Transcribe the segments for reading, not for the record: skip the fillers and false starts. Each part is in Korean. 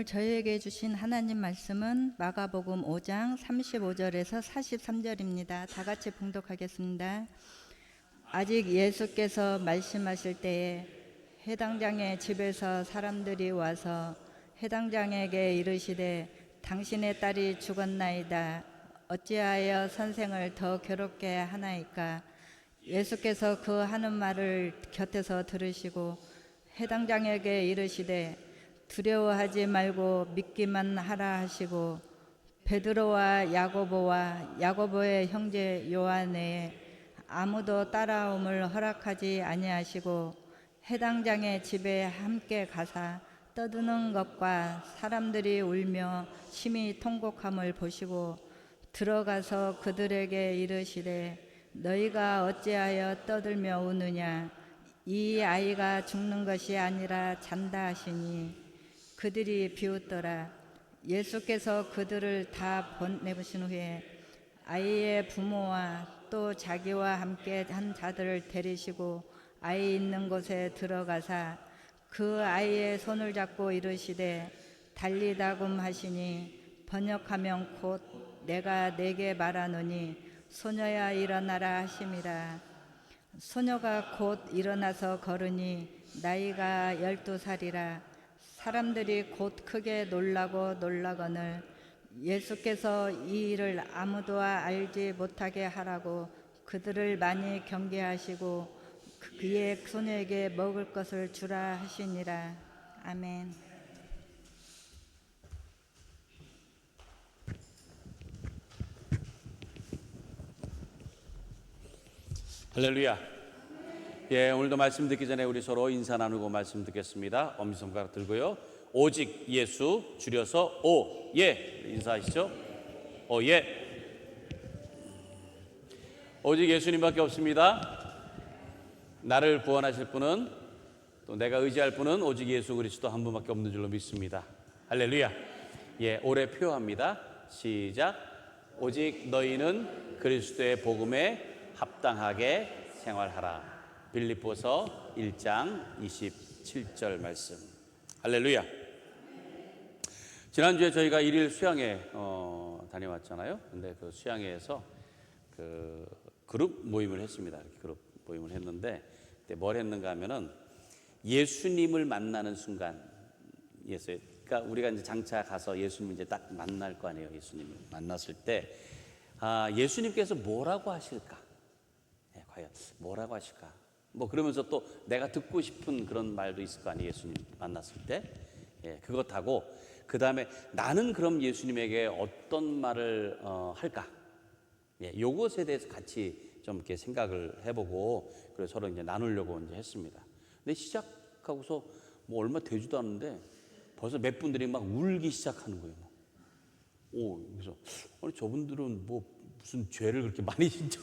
오늘 저희에게 주신 하나님 말씀은 마가복음 5장 35절에서 43절입니다. 다 같이 봉독하겠습니다. 아직 예수께서 말씀하실 때에 해당장의 집에서 사람들이 와서 해당장에게 이르시되 당신의 딸이 죽었나이다. 어찌하여 선생을 더 괴롭게 하나이까? 예수께서 그 하는 말을 곁에서 들으시고 해당장에게 이르시되 두려워하지 말고 믿기만 하라 하시고 베드로와 야고보와 야고보의 형제 요한 외에 아무도 따라옴을 허락하지 아니하시고 해당장의 집에 함께 가사 떠드는 것과 사람들이 울며 심히 통곡함을 보시고 들어가서 그들에게 이르시되 너희가 어찌하여 떠들며 우느냐? 이 아이가 죽는 것이 아니라 잔다 하시니 그들이 비웃더라. 예수께서 그들을 다 보내보신 후에 아이의 부모와 또 자기와 함께 한 자들을 데리시고 아이 있는 곳에 들어가사 그 아이의 손을 잡고 이르시되 달리다금 하시니 번역하면 곧 내가 내게 말하노니 소녀야 일어나라 하심이라. 소녀가 곧 일어나서 걸으니 나이가 12살이라. 사람들이 곧 크게 놀라고 놀라거늘 예수께서 이 일을 아무도 알지 못하게 하라고 그들을 많이 경계하시고 그의 소녀에게 먹을 것을 주라 하시니라. 아멘. 할렐루야. 예, 오늘도 말씀 듣기 전에 우리 서로 인사 나누고 말씀 듣겠습니다. 엄지손가락 들고요. 오직 예수, 줄여서 오, 예. 인사하시죠. 오, 예. 오직 예수님밖에 없습니다. 나를 구원하실 분은, 또 내가 의지할 분은 오직 예수 그리스도 한 분밖에 없는 줄로 믿습니다. 할렐루야. 예, 올해 표합니다. 시작. 오직 너희는 그리스도의 복음에 합당하게 생활하라. 빌립보서 1장 27절 말씀. 할렐루야. 지난주에 저희가 일일 수양회 다녀왔잖아요. 근데 그 수양회에서 그 그룹 모임을 했습니다. 그룹 모임을 했는데 그때 뭘 했는가 하면은 예수님을 만나는 순간이었어요. 그러니까 우리가 이제 장차 가서 예수님 이제 딱 만날 거 아니에요. 예수님을 만났을 때 예수님께서 뭐라고 하실까? 과연 뭐라고 하실까? 뭐 그러면서 또 내가 듣고 싶은 그런 말도 있을 거 아니에요. 예수님 만났을 때. 그것하고 그 다음에 나는 그럼 예수님에게 어떤 말을 할까? 요것에 대해서 같이 좀 이렇게 생각을 해보고 그래서 서로 이제 나누려고 이제 했습니다. 근데 시작하고서 뭐 얼마 되지도 않는데 벌써 몇 분들이 막 울기 시작하는 거예요. 그래서 아니 저분들은 뭐 무슨 죄를 그렇게 많이 진짜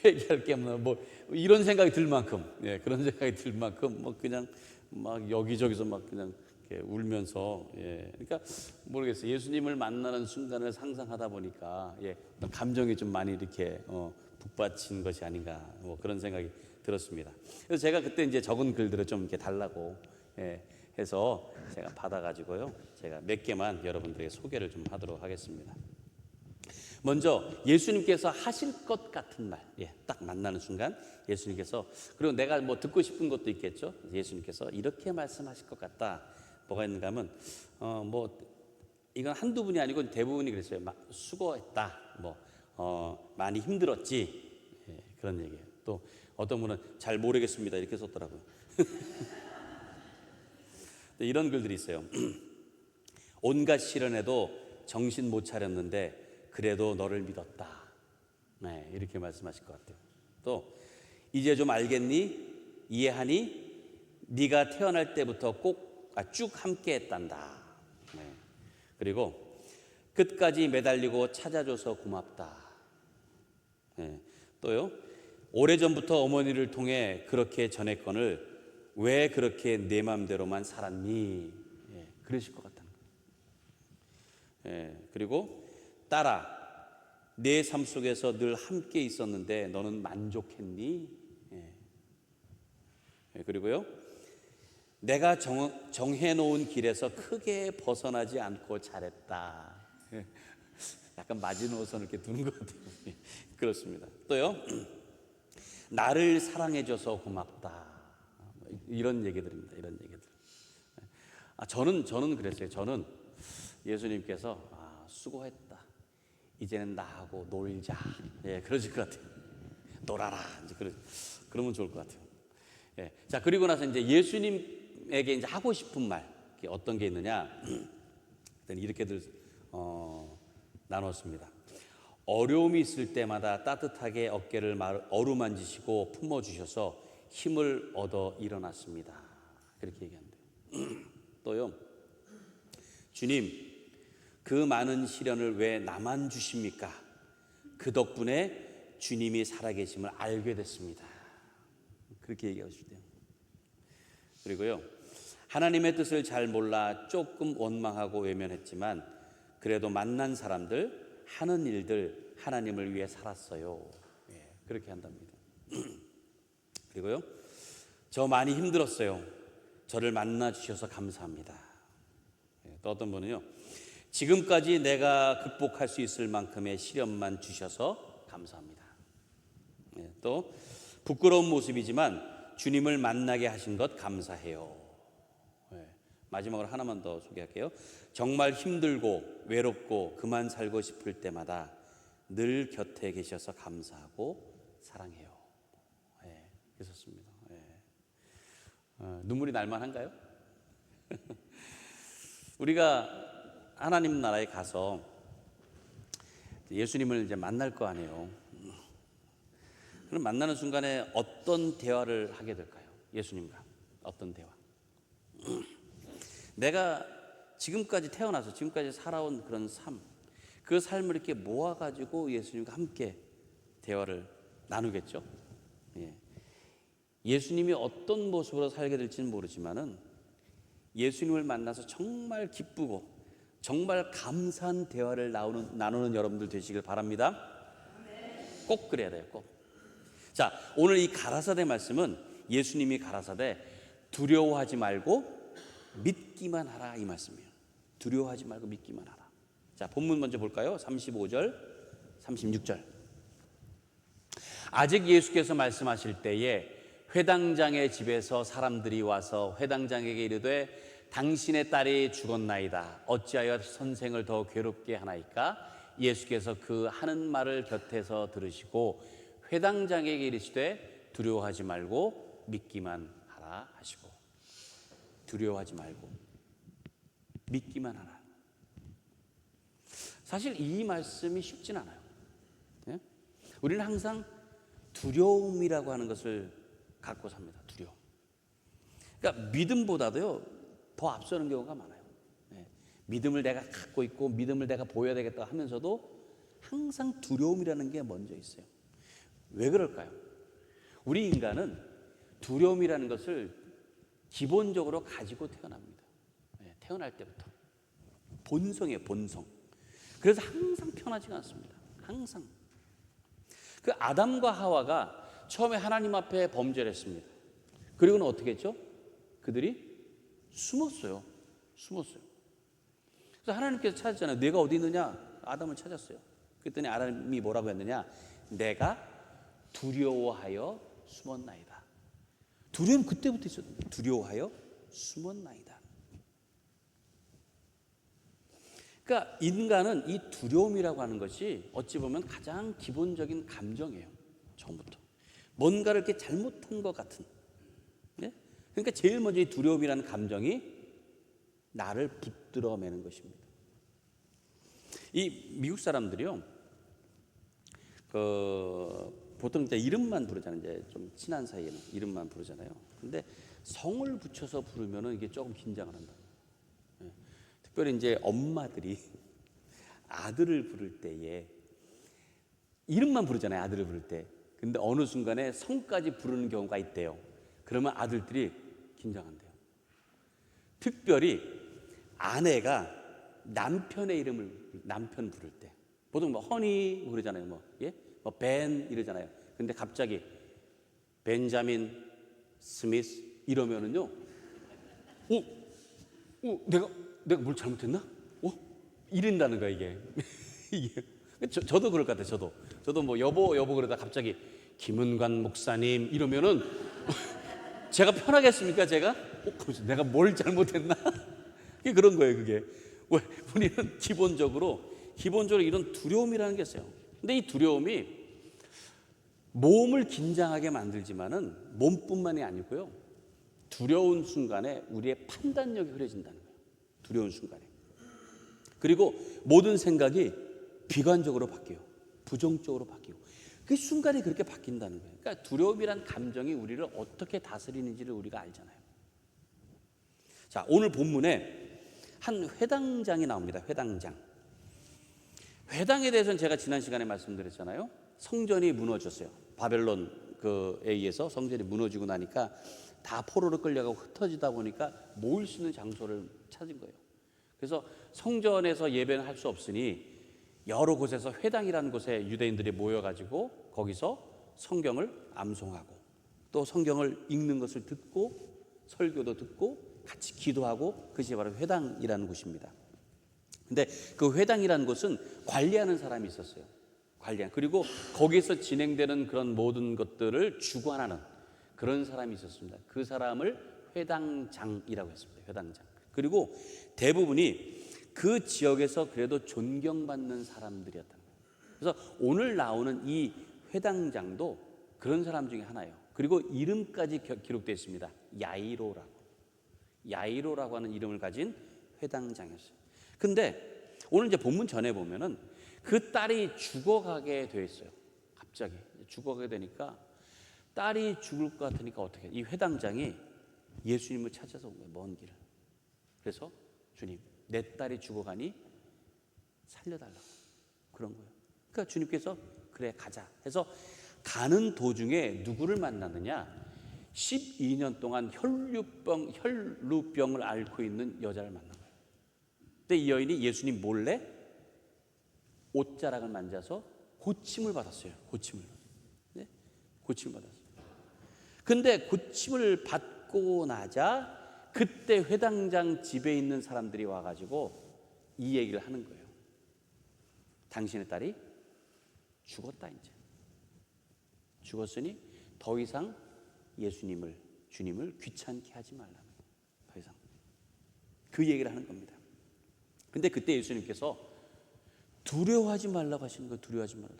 회개할 게 없나 뭐 이런 생각이 들 만큼 그런 생각이 들 만큼 뭐 그냥 막 여기저기서 막 그냥 이렇게 울면서 그러니까 모르겠어요. 예수님을 만나는 순간을 상상하다 보니까 감정이 좀 많이 이렇게 북받친 것이 아닌가 뭐 그런 생각이 들었습니다. 그래서 제가 그때 이제 적은 글들을 좀 이렇게 달라고 해서 제가 받아가지고요. 제가 몇 개만 여러분들에게 소개를 좀 하도록 하겠습니다. 먼저 예수님께서 하실 것 같은 말, 딱 만나는 순간 예수님께서 그리고 내가 뭐 듣고 싶은 것도 있겠죠. 예수님께서 이렇게 말씀하실 것 같다. 뭐가 있는가 하면 뭐 이건 한두 분이 아니고 대부분이 그랬어요. 수고했다. 뭐 많이 힘들었지. 그런 얘기예요. 또 어떤 분은 잘 모르겠습니다. 이렇게 썼더라고요. 이런 글들이 있어요. 온갖 시련에도 정신 못 차렸는데 그래도 너를 믿었다. 이렇게 말씀하실 것 같아요. 또 이제 좀 알겠니? 이해하니? 네가 태어날 때부터 꼭 쭉 함께 했단다. 그리고 끝까지 매달리고 찾아줘서 고맙다. 또요. 오래전부터 어머니를 통해 그렇게 전했거늘 왜 그렇게 내 맘대로만 살았니? 그러실 것 같다는 거예요. 그리고 딸아, 내 삶 속에서 늘 함께 있었는데 너는 만족했니? 그리고요, 내가 정해놓은 길에서 크게 벗어나지 않고 잘했다. 약간 마지노선을 이렇게 두는 것 같아요. 그렇습니다. 또요, 나를 사랑해줘서 고맙다. 이런 얘기들입니다. 이런 얘기들. 저는 그랬어요. 저는 예수님께서 수고했다. 이제는 나하고 놀자. 예, 그러실 것 같아요. 놀아라. 이제 그러면 좋을 것 같아요. 예. 자, 그리고 나서 이제 예수님에게 이제 하고 싶은 말 어떤 게 있느냐? 이렇게들 나눴습니다. 어려움이 있을 때마다 따뜻하게 어깨를 어루만지시고 품어주셔서 힘을 얻어 일어났습니다. 그렇게 얘기한대요. 또요, 주님, 그 많은 시련을 왜 나만 주십니까? 그 덕분에 주님이 살아계심을 알게 됐습니다. 그렇게 얘기하실 때요. 그리고요, 하나님의 뜻을 잘 몰라 조금 원망하고 외면했지만 그래도 만난 사람들, 하는 일들 하나님을 위해 살았어요. 예, 그렇게 한답니다. 그리고요, 저 많이 힘들었어요. 저를 만나 주셔서 감사합니다. 예, 또 어떤 분은요, 지금까지 내가 극복할 수 있을 만큼의 시련만 주셔서 감사합니다. 예, 또 부끄러운 모습이지만 주님을 만나게 하신 것 감사해요. 예, 마지막으로 하나만 더 소개할게요. 정말 힘들고 외롭고 그만 살고 싶을 때마다 늘 곁에 계셔서 감사하고 사랑해요. 예, 그렇습니다. 예. 눈물이 날만한가요? 우리가 하나님 나라에 가서 예수님을 이제 만날 거 아니에요. 그럼 만나는 순간에 어떤 대화를 하게 될까요? 예수님과 어떤 대화? 내가 지금까지 태어나서 지금까지 살아온 그런 삶, 그 삶을 이렇게 모아가지고 예수님과 함께 대화를 나누겠죠. 예. 예수님이 어떤 모습으로 살게 될지는 모르지만은 예수님을 만나서 정말 기쁘고 정말 감사한 대화를 나누는 여러분들 되시길 바랍니다. 꼭 그래야 돼요. 꼭. 자, 오늘 이 가라사대 말씀은 예수님이 가라사대 두려워하지 말고 믿기만 하라 이 말씀이에요. 두려워하지 말고 믿기만 하라. 자, 본문 먼저 볼까요? 35절, 36절. 아직 예수께서 말씀하실 때에 회당장의 집에서 사람들이 와서 회당장에게 이르되 당신의 딸이 죽었나이다. 어찌하여 선생을 더 괴롭게 하나이까? 예수께서 그 하는 말을 곁에서 들으시고 회당장에게 이르시되 두려워하지 말고 믿기만 하라 하시고. 두려워하지 말고 믿기만 하라. 사실 이 말씀이 쉽진 않아요. 예? 우리는 항상 두려움이라고 하는 것을 갖고 삽니다. 두려움. 그러니까 믿음보다도요 더 앞서는 경우가 많아요. 예. 믿음을 내가 갖고 있고 믿음을 내가 보여야 되겠다 하면서도 항상 두려움이라는 게 먼저 있어요. 왜 그럴까요? 우리 인간은 두려움이라는 것을 기본적으로 가지고 태어납니다. 예, 태어날 때부터 본성이에요. 본성. 그래서 항상 편하지가 않습니다. 항상. 그 아담과 하와가 처음에 하나님 앞에 범죄를 했습니다. 그리고는 어떻게 했죠? 그들이 숨었어요. 그래서 하나님께서 찾았잖아요. 내가 어디 있느냐? 아담을 찾았어요. 그랬더니 아담이 뭐라고 했느냐? 내가 두려워하여 숨었나이다. 두려움 그때부터 있었어요. 두려워하여 숨었나이다. 그러니까 인간은 이 두려움이라고 하는 것이 어찌 보면 가장 기본적인 감정이에요. 처음부터. 뭔가를 이렇게 잘못한 것 같은. 네? 그러니까 제일 먼저 이 두려움이라는 감정이 나를 붙들어매는 것입니다. 이 미국 사람들이요, 보통 이제 이름만 부르잖아요. 이제 좀 친한 사이에는 이름만 부르잖아요. 근데 성을 붙여서 부르면은 이게 조금 긴장을 한다. 네. 특별히 이제 엄마들이 아들을 부를 때에 이름만 부르잖아요. 아들을 부를 때. 근데 어느 순간에 성까지 부르는 경우가 있대요. 그러면 아들들이 긴장한대요. 특별히 아내가 남편의 이름을 남편 부를 때, 보통 뭐 허니 그러잖아요. 뭐 벤 이러잖아요. 근데 갑자기 벤자민 스미스 이러면은요 내가 뭘 잘못했나? 이른다는 거야 이게. 이게 저도 그럴 것 같아요. 저도 뭐 여보 그러다 갑자기 김은관 목사님 이러면은 제가 편하겠습니까? 제가 내가 뭘 잘못했나? 그게 그런 거예요. 그게 왜 우리는 기본적으로 이런 두려움이라는 게 있어요. 근데 이 두려움이 몸을 긴장하게 만들지만은 몸뿐만이 아니고요. 두려운 순간에 우리의 판단력이 흐려진다는 거예요. 두려운 순간에. 그리고 모든 생각이 비관적으로 바뀌어요. 부정적으로 바뀌고. 그 순간에 그렇게 바뀐다는 거예요. 그러니까 두려움이란 감정이 우리를 어떻게 다스리는지를 우리가 알잖아요. 자, 오늘 본문에 한 회당장이 나옵니다. 회당장. 회당에 대해서는 제가 지난 시간에 말씀드렸잖아요. 성전이 무너졌어요. 바벨론에 의해서 성전이 무너지고 나니까 다 포로로 끌려가고 흩어지다 보니까 모일 수 있는 장소를 찾은 거예요. 그래서 성전에서 예배는 할 수 없으니 여러 곳에서 회당이라는 곳에 유대인들이 모여가지고 거기서 성경을 암송하고 또 성경을 읽는 것을 듣고 설교도 듣고 같이 기도하고 그것이 바로 회당이라는 곳입니다. 근데 그 회당이라는 곳은 관리하는 사람이 있었어요. 그리고 거기서 진행되는 그런 모든 것들을 주관하는 그런 사람이 있었습니다. 그 사람을 회당장이라고 했습니다. 회당장. 그리고 대부분이 그 지역에서 그래도 존경받는 사람들이었다. 그래서 오늘 나오는 이 회당장도 그런 사람 중에 하나예요. 그리고 이름까지 기록되어 있습니다. 야이로라고 하는 이름을 가진 회당장이었어요. 근데 오늘 이제 본문 전에 보면은 그 딸이 죽어가게 되어 있어요. 갑자기 죽어가게 되니까 딸이 죽을 것 같으니까 어떻게 이 회당장이 예수님을 찾아서 온 거예요. 먼 길을. 그래서 주님, 내 딸이 죽어가니 살려달라고 그런 거예요. 그러니까 주님께서 그래 가자 해서 가는 도중에 누구를 만났느냐? 12년 동안 혈루병을 앓고 있는 여자를 만난 거예요. 근데 이 여인이 예수님 몰래 옷자락을 만져서 고침을 받았어요. 고침을 받았어요. 근데 고침을 받고 나자 그때 회당장 집에 있는 사람들이 와가지고 이 얘기를 하는 거예요. 당신의 딸이 죽었다 이제. 죽었으니 더 이상 주님을 귀찮게 하지 말라는 거예요. 더 이상. 그 얘기를 하는 겁니다. 근데 그때 예수님께서 두려워하지 말라고 하시는 거예요. 두려워하지 말라.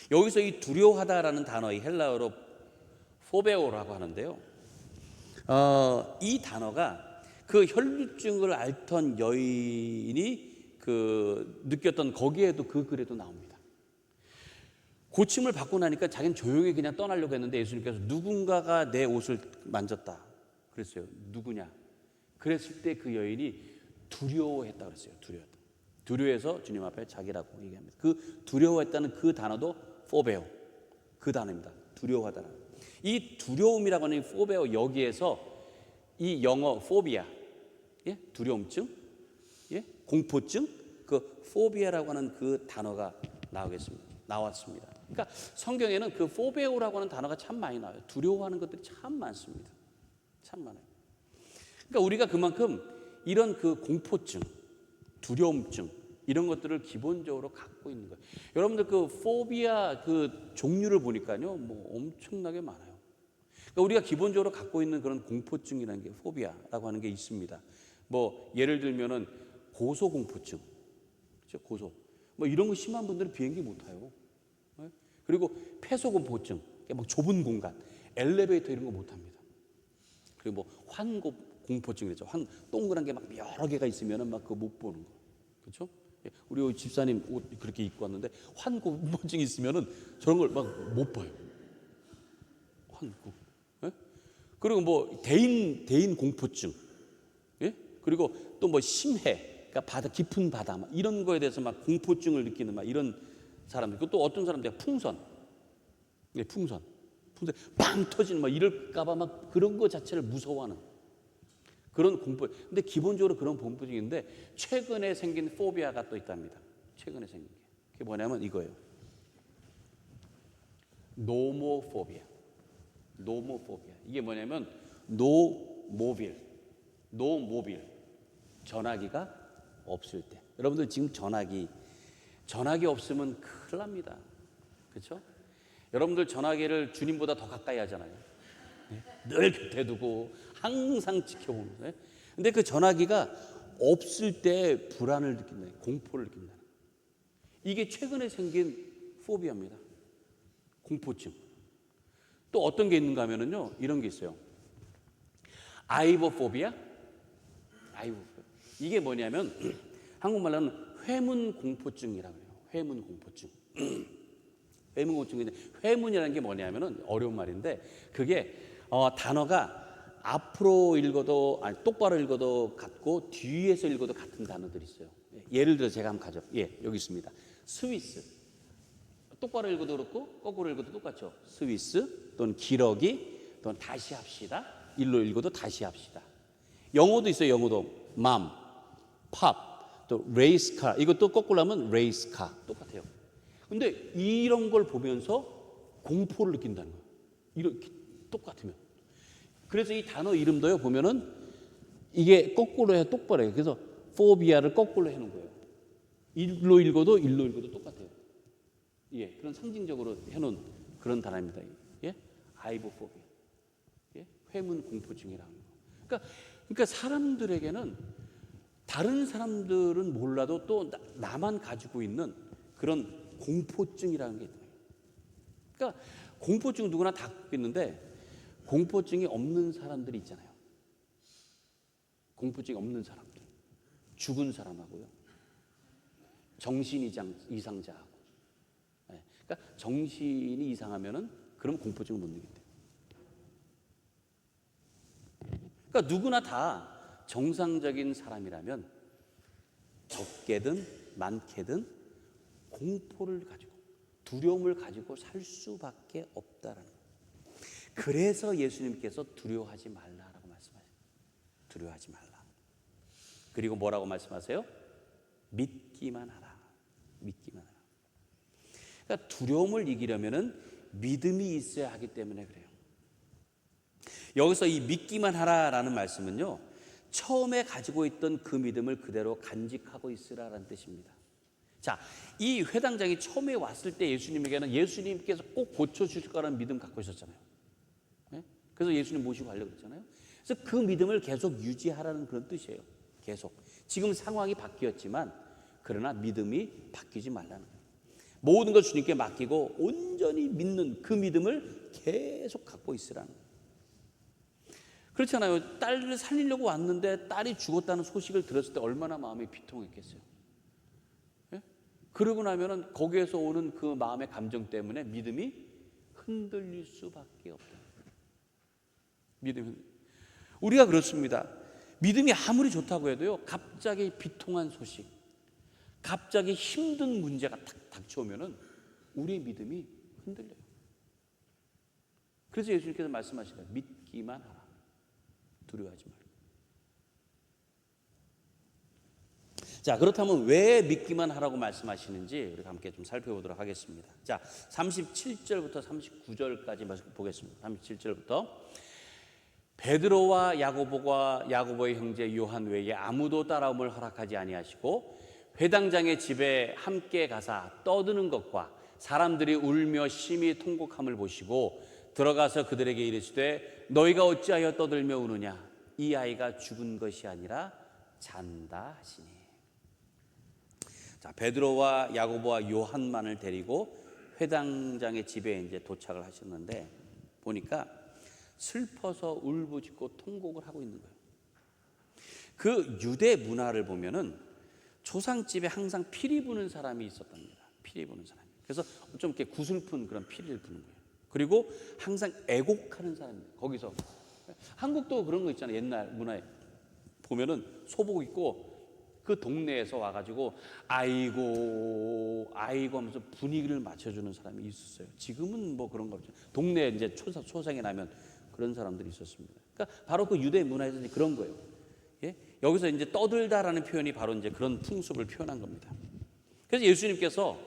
여기서 이 두려워하다라는 단어, 이 헬라어로 포베오라고 하는데요. 이 단어가 그 혈루증을 앓던 여인이 느꼈던 거기에도 그 글에도 나옵니다. 고침을 받고 나니까 자기는 조용히 그냥 떠나려고 했는데 예수님께서 누군가가 내 옷을 만졌다 그랬어요. 누구냐? 그랬을 때 그 여인이 두려워했다 그랬어요. 두려워해서 주님 앞에 자기라고 얘기합니다. 그 두려워했다는 그 단어도 포베오, 그 단어입니다. 두려워하다는. 이 두려움이라고 하는 포베오, 여기에서 이 영어 포비아, 두려움증, 공포증, 그 포비아라고 하는 그 단어가 나왔습니다. 그러니까 성경에는 그 포베오라고 하는 단어가 참 많이 나와요. 두려워하는 것들이 참 많습니다. 참 많아요. 그러니까 우리가 그만큼 이런 그 공포증, 두려움증 이런 것들을 기본적으로 갖고 있는 거예요. 여러분들 그 포비아 그 종류를 보니까요, 뭐 엄청나게 많아요. 그러니까 우리가 기본적으로 갖고 있는 그런 공포증이라는 게 포비아라고 하는 게 있습니다. 뭐 예를 들면은 고소공포증, 그렇죠? 고소. 뭐 이런 거 심한 분들은 비행기 못 타요. 그리고 폐소공포증, 막 좁은 공간, 엘리베이터 이런 거 못 합니다. 그리고 뭐 환공포증이죠. 동그란 게 막 여러 개가 있으면은 막 그거 못 보는 거, 그렇죠? 우리 집사님 옷 그렇게 입고 왔는데 환공포증이 있으면은 저런 걸 막 못 봐요. 환공. 그리고 뭐 대인 공포증, 그리고 또 뭐 심해, 그러니까 깊은 바다, 막 이런 거에 대해서 막 공포증을 느끼는 막 이런 사람들. 또 어떤 사람들 풍선, 빵 터지는 막 이럴까봐 막 그런 거 자체를 무서워하는 그런 공포. 근데 기본적으로 그런 공포증인데 최근에 생긴 포비아가 또 있답니다. 최근에 생긴 게 그게 뭐냐면 이거예요. 노모포비아. 이게 뭐냐면 노모빌, 전화기가 없을 때. 여러분들 지금 전화기 없으면 큰일 납니다. 그렇죠? 여러분들 전화기를 주님보다 더 가까이 하잖아요. 늘 곁에 두고 항상 지켜보면서. 근데 그 전화기가 없을 때 불안을 느낀다, 공포를 느낀다. 이게 최근에 생긴 포비아입니다. 공포증. 또 어떤 게 있는가 하면요, 이런 게 있어요. 아이보포비아. 이게 뭐냐면 한국말로는 회문공포증이라고 해요. 회문공포증. 회문공포증인데, 회문이라는 게 뭐냐면은 어려운 말인데, 그게 단어가 앞으로 읽어도, 아니 똑바로 읽어도 같고 뒤에서 읽어도 같은 단어들이 있어요. 예를 들어 제가 한번 가죠. 여기 있습니다. 스위스. 똑바로 읽어도 그렇고 거꾸로 읽어도 똑같죠. 스위스 또는 기러기 또는 다시 합시다. 일로 읽어도 다시 합시다. 영어도 있어요. 영어도 맘, 팝, 또 레이스카. 이것도 거꾸로 하면 레이스카. 똑같아요. 근데 이런 걸 보면서 공포를 느낀다는 거예요. 이렇게 똑같으면. 그래서 이 단어 이름도요, 보면은 이게 거꾸로 해야 똑바로 해요. 그래서 포비아를 거꾸로 해놓은 거예요. 일로 읽어도 똑같아요. 그런 상징적으로 해놓은 그런 단어입니다. 아이보포비아. 회문 공포증이라는 거. 그러니까 사람들에게는 다른 사람들은 몰라도 또 나만 가지고 있는 그런 공포증이라는 게 있어요. 그러니까 공포증 누구나 다 갖고 있는데 공포증이 없는 사람들이 있잖아요. 공포증이 없는 사람들. 죽은 사람하고요. 정신 이상자하고. 그러니까 정신이 이상하면은 그럼 공포증을 못 느낀대요. 그러니까 누구나 다 정상적인 사람이라면 적게든 많게든 공포를 가지고 두려움을 가지고 살 수밖에 없다라는 거예요. 그래서 예수님께서 두려워하지 말라라고 말씀하세요. 두려워하지 말라. 그리고 뭐라고 말씀하세요? 믿기만 하라. 믿기만 하라. 그러니까 두려움을 이기려면은 믿음이 있어야 하기 때문에 그래요. 여기서 이 믿기만 하라라는 말씀은요, 처음에 가지고 있던 그 믿음을 그대로 간직하고 있으라라는 뜻입니다. 자, 이 회당장이 처음에 왔을 때 예수님에게는 예수님께서 꼭 고쳐주실 거라는 믿음 갖고 있었잖아요. 그래서 예수님 모시고 가려고 했잖아요. 그래서 그 믿음을 계속 유지하라는 그런 뜻이에요. 계속. 지금 상황이 바뀌었지만 그러나 믿음이 바뀌지 말라는 거예요. 모든 걸 주님께 맡기고 온전히 믿는 그 믿음을 계속 갖고 있으라는 거예요. 그렇잖아요. 딸을 살리려고 왔는데 딸이 죽었다는 소식을 들었을 때 얼마나 마음이 비통했겠어요. 그러고 나면은 거기에서 오는 그 마음의 감정 때문에 믿음이 흔들릴 수밖에 없다. 믿음이 우리가 그렇습니다. 믿음이 아무리 좋다고 해도요, 갑자기 비통한 소식, 갑자기 힘든 문제가 탁 닥쳐오면은 우리의 믿음이 흔들려요. 그래서 예수님께서 말씀하시다. 믿기만 하라. 두려워하지 말고. 자, 그렇다면 왜 믿기만 하라고 말씀하시는지 우리가 함께 좀 살펴보도록 하겠습니다. 자, 37절부터 39절까지 보겠습니다. 37절부터 베드로와 야고보의 형제 요한 외에 아무도 따라옴을 허락하지 아니하시고 회당장의 집에 함께 가사 떠드는 것과 사람들이 울며 심히 통곡함을 보시고 들어가서 그들에게 이르시되 너희가 어찌하여 떠들며 우느냐 이 아이가 죽은 것이 아니라 잔다 하시니. 자, 베드로와 야고보와 요한만을 데리고 회당장의 집에 이제 도착을 하셨는데 보니까 슬퍼서 울부짖고 통곡을 하고 있는 거예요. 그 유대 문화를 보면은 초상집에 항상 피리 부는 사람이 있었답니다. 피리 부는 사람. 그래서 좀 이렇게 구슬픈 그런 피리를 부는 거예요. 그리고 항상 애곡하는 사람입니다. 거기서 한국도 그런 거 있잖아요. 옛날 문화에 보면은 소복 입고 그 동네에서 와가지고 아이고 하면서 분위기를 맞춰주는 사람이 있었어요. 지금은 뭐 그런 거 없죠. 동네에 이제 초상이 나면 그런 사람들이 있었습니다. 그러니까 바로 그 유대 문화에서 이제 그런 거예요. 여기서 이제 떠들다라는 표현이 바로 이제 그런 풍습을 표현한 겁니다. 그래서 예수님께서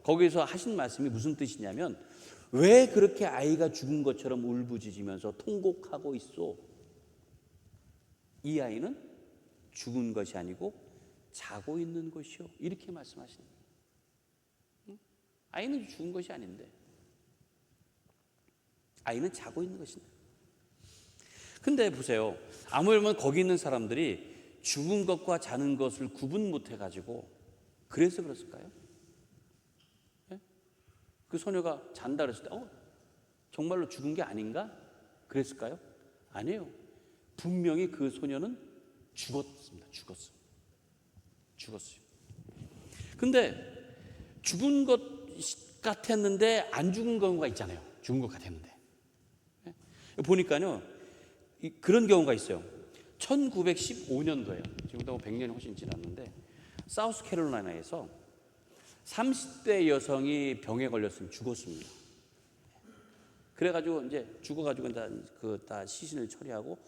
거기서 하신 말씀이 무슨 뜻이냐면 왜 그렇게 아이가 죽은 것처럼 울부짖으면서 통곡하고 있어? 이 아이는 죽은 것이 아니고 자고 있는 것이요. 이렇게 말씀하시는 거예요. 아이는 죽은 것이 아닌데 아이는 자고 있는 것인데. 근데 보세요. 아무래도 거기 있는 사람들이 죽은 것과 자는 것을 구분 못 해가지고 그래서 그랬을까요? 예? 그 소녀가 잔다 그랬을 때 정말로 죽은 게 아닌가? 그랬을까요? 아니에요. 분명히 그 소녀는 죽었습니다. 죽었어요. 근데 죽은 것 같았는데 안 죽은 경우가 있잖아요. 죽은 것 같았는데. 예? 보니까요, 그런 경우가 있어요. 1915년도에요. 지금부터 100년이 훨씬 지났는데 사우스캐롤라이나에서 30대 여성이 병에 걸렸으면 죽었습니다. 그래가지고 이제 죽어가지고 다 시신을 처리하고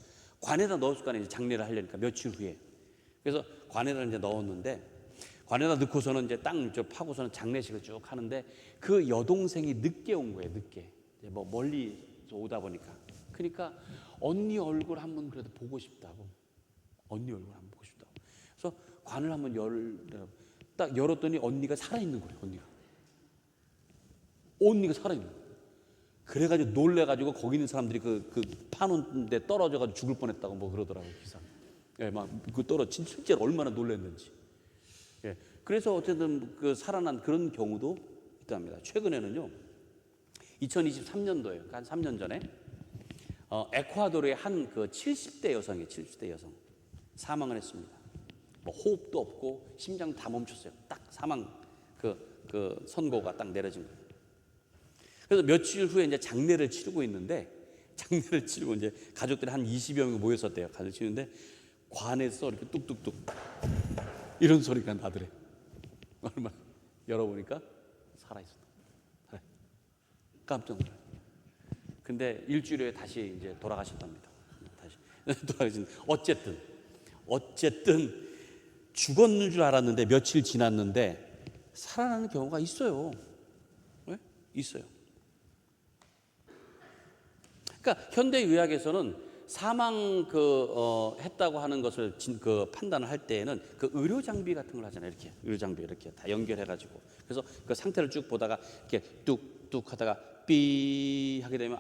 관에다 넣었을 거 아니에요. 장례를 하려니까 며칠 후에. 그래서 관에다 이제 넣었는데 관에다 넣고서는 이제 땅 파고서는 장례식을 쭉 하는데 그 여동생이 늦게 온 거예요. 늦게. 이제 뭐 멀리 오다 보니까. 그러니까 언니 얼굴 한번 그래도 보고 싶다고. 언니 얼굴 한번 보고 싶다고. 그래서 관을 한번 딱 열었더니 언니가 살아있는 거예요. 언니가 살아있는 거예요. 그래가지고 놀래가지고 거기 있는 사람들이 그 파놓은 데 떨어져가지고 죽을 뻔했다고 뭐 그러더라고요. 기사. 예, 막 그 실제로 얼마나 놀랐는지. 예, 그래서 어쨌든 그 살아난 그런 경우도 있답니다. 최근에는요, 2023년도에요. 한 3년 전에 에콰도르의 한 그 70대 여성이에요. 70대 여성 사망을 했습니다. 뭐 호흡도 없고 심장 다 멈췄어요. 딱 사망 그 선고가 딱 내려진 거예요. 그래서 며칠 후에 이제 장례를 치르고 있는데 장례를 치르고 이제 가족들이 한 20여 명이 모였었대요. 가족을 치는데 관에서 이렇게 뚝뚝뚝 이런 소리가 나더래. 얼마 열어보니까 살아있었다. 깜짝 놀라요. 근데 일주일 후에 다시 이제 돌아가셨답니다. 다시 돌아가신. 어쨌든 죽었는 줄 알았는데 며칠 지났는데 살아나는 경우가 있어요. 네? 있어요. 그러니까 현대 의학에서는 사망 했다고 하는 것을 판단을 할 때에는 그 의료 장비 같은 걸 하잖아요. 이렇게 의료 장비 이렇게 다 연결해가지고 그래서 그 상태를 쭉 보다가 이렇게 뚝뚝 하다가 삐 하게 되면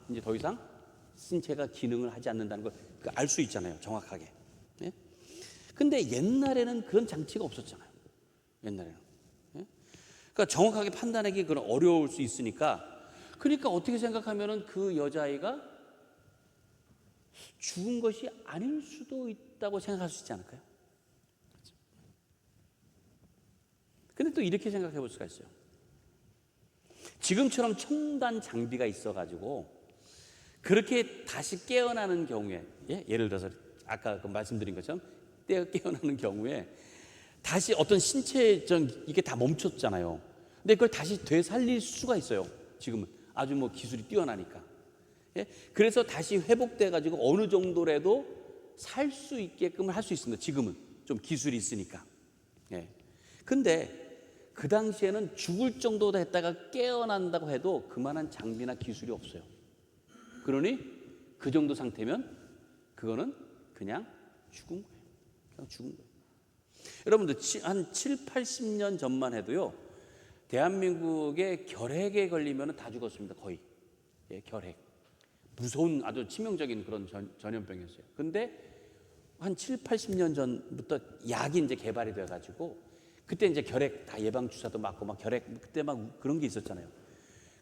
이제 더 이상 신체가 기능을 하지 않는다는 걸 알 수 있잖아요. 정확하게. 네? 근데 옛날에는 그런 장치가 없었잖아요. 옛날에는. 네? 그러니까 정확하게 판단하기 그런 어려울 수 있으니까. 그러니까 어떻게 생각하면은 그 여자아이가 죽은 것이 아닐 수도 있다고 생각할 수 있지 않을까요? 근데 또 이렇게 생각해 볼 수가 있어요. 지금처럼 첨단 장비가 있어가지고 그렇게 다시 깨어나는 경우에, 예를 들어서 아까 말씀드린 것처럼 깨어나는 경우에 다시 어떤 신체적 이게 다 멈췄잖아요. 근데 그걸 다시 되살릴 수가 있어요. 지금은 아주 뭐 기술이 뛰어나니까. 그래서 다시 회복돼 가지고 어느 정도라도 살 수 있게끔 할 수 있습니다. 지금은 좀 기술이 있으니까. 근데 그 당시에는 죽을 정도 됐다가 깨어난다고 해도 그만한 장비나 기술이 없어요. 그러니 그 정도 상태면 그거는 그냥 죽은 거예요. 그냥 죽은 거예요. 여러분들 한 7, 80년 전만 해도요. 대한민국에 결핵에 걸리면 다 죽었습니다. 거의. 결핵. 무서운 아주 치명적인 그런 전염병이었어요. 근데 한 7, 80년 전부터 약이 이제 개발이 돼 가지고 그때 이제 결핵 다 예방 주사도 맞고 막 결핵 그때 막 그런 게 있었잖아요.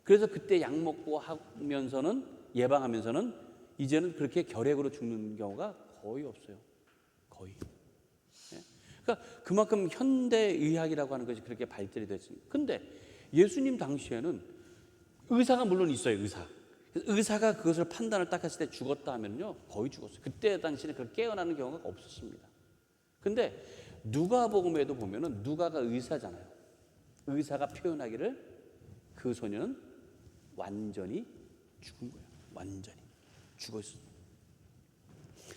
그래서 그때 약 먹고 하면서는 예방하면서는 이제는 그렇게 결핵으로 죽는 경우가 거의 없어요. 거의. 그러니까 그만큼 현대 의학이라고 하는 것이 그렇게 발달이 됐습니다. 근데 예수님 당시에는 의사가 물론 있어요. 의사가 그것을 판단을 딱 했을 때 죽었다 하면요 거의 죽었어요. 그때 당시에 그렇게 깨어나는 경우가 없었습니다. 근데 누가복음에도 보면은 누가가 의사잖아요. 의사가 표현하기를 그 소녀는 완전히 죽은 거예요. 완전히 죽었어요.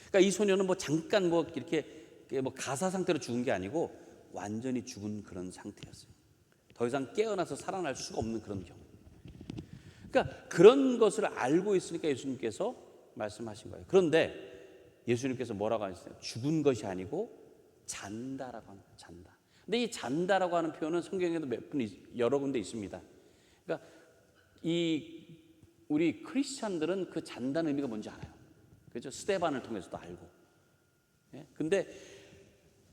그러니까 이 소녀는 뭐 잠깐 뭐 이렇게 뭐 가사 상태로 죽은 게 아니고 완전히 죽은 그런 상태였어요. 더 이상 깨어나서 살아날 수가 없는 그런 경우. 그러니까 그런 것을 알고 있으니까 예수님께서 말씀하신 거예요. 그런데 예수님께서 뭐라고 하셨어요? 죽은 것이 아니고 잔다라고 합니다. 잔다. 근데 이 잔다라고 하는 표현은 성경에도 여러 군데 있습니다. 그러니까 우리 크리스찬들은 그 잔다는 의미가 뭔지 알아요. 그렇죠? 스데반을 통해서도 알고. 예? 근데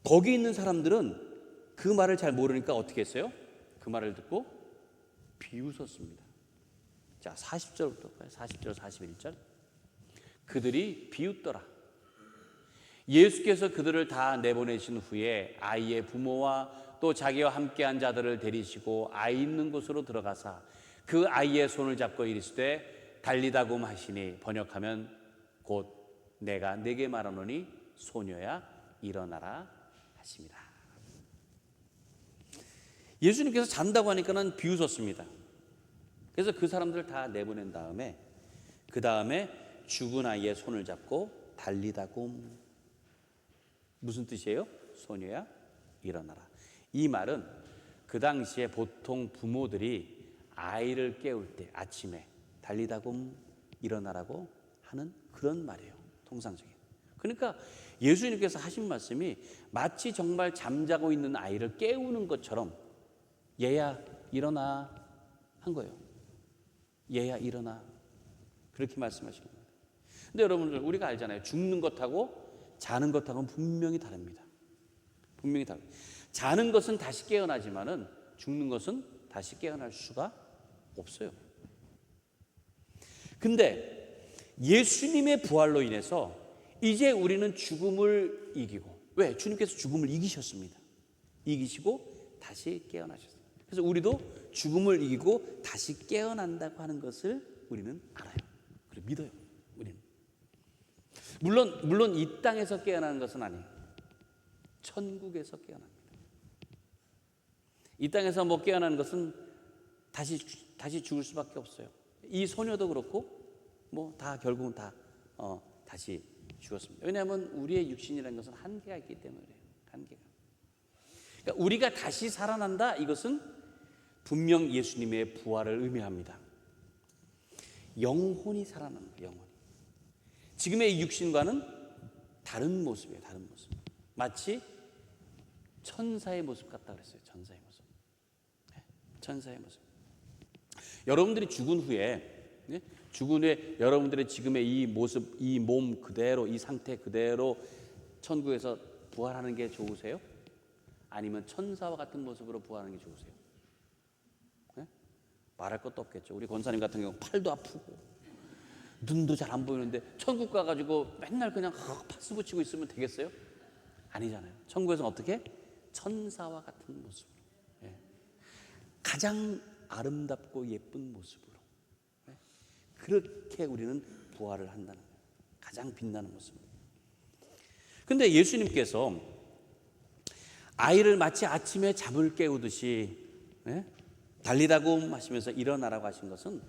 거기 있는 사람들은 그 말을 잘 모르니까 어떻게 했어요? 그 말을 듣고 비웃었습니다. 자, 40절부터 40절 41절. 그들이 비웃더라. 예수께서 그들을 다 내보내신 후에 아이의 부모와 또 자기와 함께한 자들을 데리시고 아이 있는 곳으로 들어가사 그 아이의 손을 잡고 이르시되 달리다굼 하시니 번역하면 곧 내가 네게 말하노니 소녀야 일어나라 하십니다. 예수님께서 잔다고 하니까는 비웃었습니다. 그래서 그 사람들을 다 내보낸 다음에 그 다음에 죽은 아이의 손을 잡고 달리다굼. 무슨 뜻이에요? 소녀야 일어나라. 이 말은 그 당시에 보통 부모들이 아이를 깨울 때 아침에 달리다굼 일어나라고 하는 그런 말이에요. 통상적인. 그러니까 예수님께서 하신 말씀이 마치 정말 잠자고 있는 아이를 깨우는 것처럼 얘야 일어나 한 거예요. 얘야 일어나. 그렇게 말씀하시는 겁니다. 근데 여러분들 우리가 알잖아요. 죽는 것하고 자는 것하고는 분명히 다릅니다. 분명히 다릅니다. 자는 것은 다시 깨어나지만은 죽는 것은 다시 깨어날 수가 없어요. 근데 예수님의 부활로 인해서 이제 우리는 죽음을 이기고, 왜? 주님께서 죽음을 이기셨습니다. 이기시고 다시 깨어나셨어요. 그래서 우리도 죽음을 이기고 다시 깨어난다고 하는 것을 우리는 알아요. 그리고 믿어요. 우리는. 물론 이 땅에서 깨어나는 것은 아니에요. 천국에서 깨어납니다. 이 땅에서 뭐 깨어나는 것은 다시 죽을 수밖에 없어요. 이 소녀도 그렇고 뭐 다 결국은 다 다시 죽었습니다. 왜냐하면 우리의 육신이라는 것은 한계가 있기 때문에 그래요. 한계가. 그러니까 우리가 다시 살아난다. 이것은 분명 예수님의 부활을 의미합니다. 영혼이 살아나는 거예요. 영혼이. 지금의 이 육신과는 다른 모습이에요. 다른 모습. 마치 천사의 모습 같다 그랬어요. 천사의 모습. 네, 천사의 모습. 여러분들이 죽은 후에 여러분들의 지금의 이 모습, 이 몸 그대로, 이 상태 그대로 천국에서 부활하는 게 좋으세요? 아니면 천사와 같은 모습으로 부활하는 게 좋으세요? 네? 말할 것도 없겠죠. 우리 권사님 같은 경우 팔도 아프고 눈도 잘 안 보이는데 천국 가가지고 맨날 그냥 파스 붙이고 있으면 되겠어요? 아니잖아요. 천국에서는 어떻게? 천사와 같은 모습으로. 네. 가장 아름답고 예쁜 모습으로. 그렇게 우리는 부활을 한다는 거예요. 가장 빛나는 모습. 근데 예수님께서 아이를 마치 아침에 잠을 깨우듯이 달리다굼 하시면서 일어나라고 하신 것은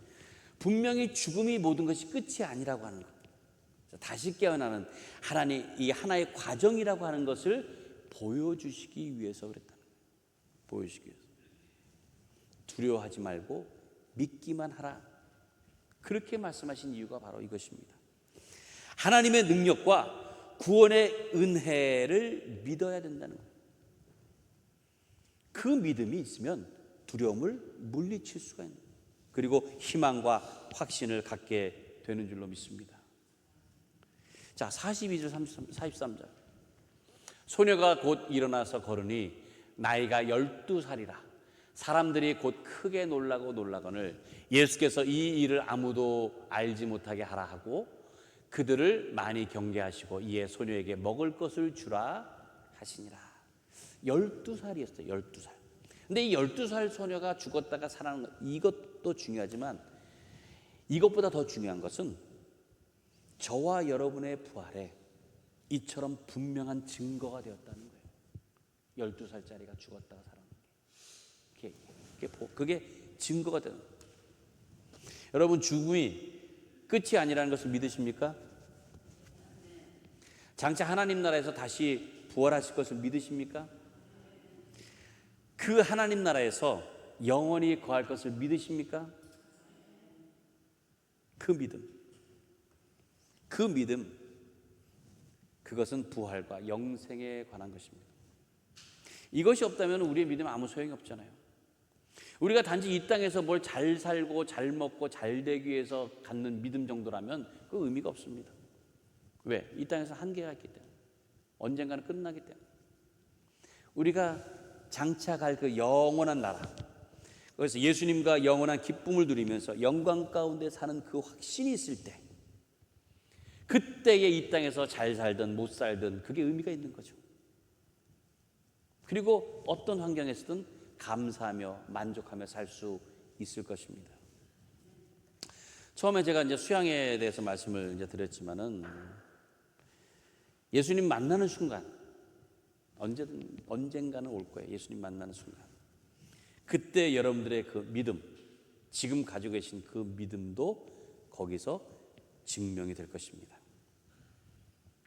분명히 죽음이 모든 것이 끝이 아니라고 하는 것. 다시 깨어나는 하나님, 이 하나의 과정이라고 하는 것을 보여주시기 위해서 그랬다는 거예요. 보여주시기 위해서. 두려워하지 말고 믿기만 하라. 그렇게 말씀하신 이유가 바로 이것입니다. 하나님의 능력과 구원의 은혜를 믿어야 된다는 거예요. 그 믿음이 있으면 두려움을 물리칠 수가 있는 거예요. 그리고 희망과 확신을 갖게 되는 줄로 믿습니다. 자, 42절 43절. 소녀가 곧 일어나서 걸으니 나이가 12살이라 사람들이 곧 크게 놀라거늘 예수께서 이 일을 아무도 알지 못하게 하라 하고 그들을 많이 경계하시고 이에 소녀에게 먹을 것을 주라 하시니라. 12살이었어요. 12살. 근데 이 12살 소녀가 죽었다가 살아난 것, 이것도 중요하지만 이것보다 더 중요한 것은 저와 여러분의 부활에 이처럼 분명한 증거가 되었다는 거예요. 12살짜리가 죽었다가 살아난 게. 그게 증거가 되는 거예요. 여러분, 죽음이 끝이 아니라는 것을 믿으십니까? 장차 하나님 나라에서 다시 부활하실 것을 믿으십니까? 그 하나님 나라에서 영원히 거할 것을 믿으십니까? 그 믿음 그것은 부활과 영생에 관한 것입니다. 이것이 없다면 우리의 믿음은 아무 소용이 없잖아요. 우리가 단지 이 땅에서 뭘 잘 살고 잘 먹고 잘 되기 위해서 갖는 믿음 정도라면 그 의미가 없습니다. 왜? 이 땅에서 한계가 있기 때문에, 언젠가는 끝나기 때문에. 우리가 장차갈 그 영원한 나라, 그래서 예수님과 영원한 기쁨을 누리면서 영광 가운데 사는 그 확신이 있을 때, 그때에 이 땅에서 잘 살든 못 살든 그게 의미가 있는 거죠. 그리고 어떤 환경에서든 감사하며 만족하며 살 수 있을 것입니다. 처음에 제가 이제 수양에 대해서 말씀을 이제 드렸지만은, 예수님 만나는 순간, 언젠가는 올 거예요. 예수님 만나는 순간. 그때 여러분들의 그 믿음, 지금 가지고 계신 그 믿음도 거기서 증명이 될 것입니다.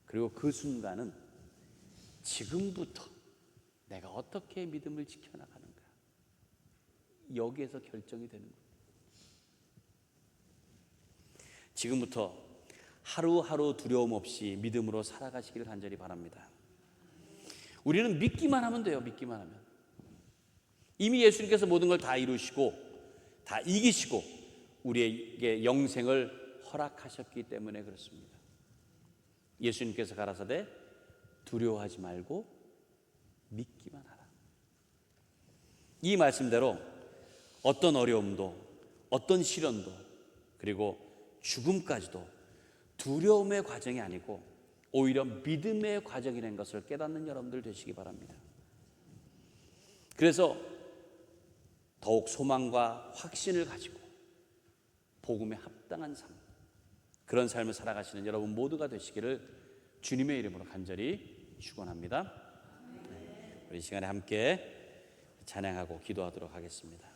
그리고 그 순간은 지금부터 내가 어떻게 믿음을 지켜나가는가, 여기에서 결정이 되는 거예요. 지금부터 하루하루 두려움 없이 믿음으로 살아가시기를 간절히 바랍니다. 우리는 믿기만 하면 돼요. 믿기만 하면. 이미 예수님께서 모든 걸 다 이루시고 다 이기시고 우리에게 영생을 허락하셨기 때문에 그렇습니다. 예수님께서 가라사대 두려워하지 말고 믿기만 하라. 이 말씀대로 어떤 어려움도, 어떤 시련도, 그리고 죽음까지도 두려움의 과정이 아니고 오히려 믿음의 과정이라는 것을 깨닫는 여러분들 되시기 바랍니다. 그래서 더욱 소망과 확신을 가지고 복음에 합당한 삶, 그런 삶을 살아가시는 여러분 모두가 되시기를 주님의 이름으로 간절히 축원합니다. 우리 시간에 함께 찬양하고 기도하도록 하겠습니다.